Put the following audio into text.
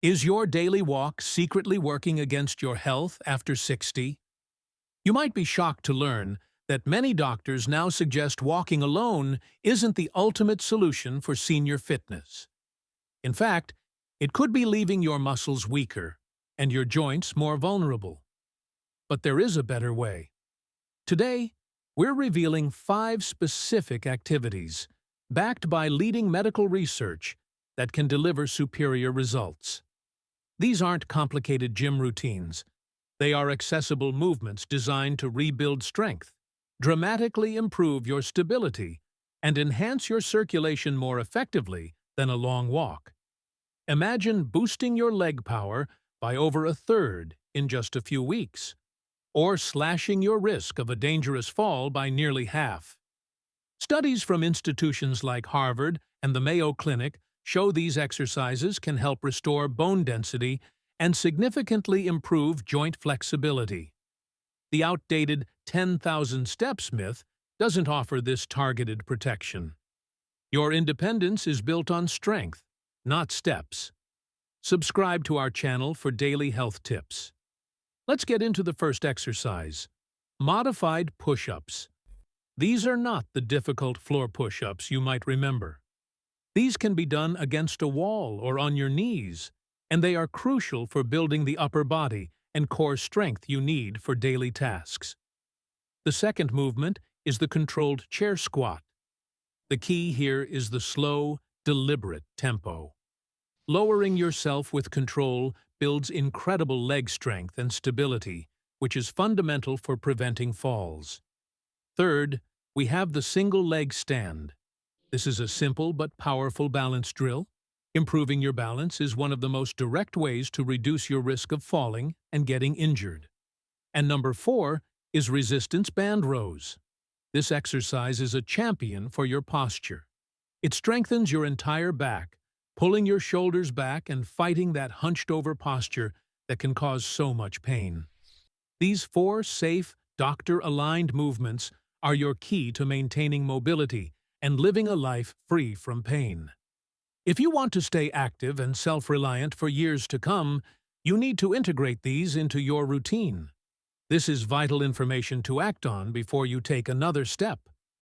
Is your daily walk secretly working against your health after 60? You might be shocked to learn that many doctors now suggest walking alone isn't the ultimate solution for senior fitness. In fact, it could be leaving your muscles weaker and your joints more vulnerable. But there is a better way. Today, we're revealing 5 specific activities, backed by leading medical research, that can deliver superior results. These aren't complicated gym routines. They are accessible movements designed to rebuild strength, dramatically improve your stability, and enhance your circulation more effectively than a long walk. Imagine boosting your leg power by over a third in just a few weeks, or slashing your risk of a dangerous fall by nearly half. Studies from institutions like Harvard and the Mayo Clinic show these exercises can help restore bone density and significantly improve joint flexibility. The outdated 10,000 steps myth doesn't offer this targeted protection. Your independence is built on strength, not steps. Subscribe to our channel for daily health tips. Let's get into the first exercise: modified push-ups. These are not the difficult floor push-ups you might remember. These can be done against a wall or on your knees, and they are crucial for building the upper body and core strength you need for daily tasks. The second movement is the controlled chair squat. The key here is the slow, deliberate tempo. Lowering yourself with control builds incredible leg strength and stability, which is fundamental for preventing falls. Third, we have the single leg stand. This is a simple but powerful balance drill. Improving your balance is one of the most direct ways to reduce your risk of falling and getting injured. And number 4 is resistance band rows. This exercise is a champion for your posture. It strengthens your entire back, pulling your shoulders back and fighting that hunched-over posture that can cause so much pain. These 4 safe, doctor-aligned movements are your key to maintaining mobility and living a life free from pain. If you want to stay active and self-reliant for years to come, you need to integrate these into your routine. This is vital information to act on before you take another step.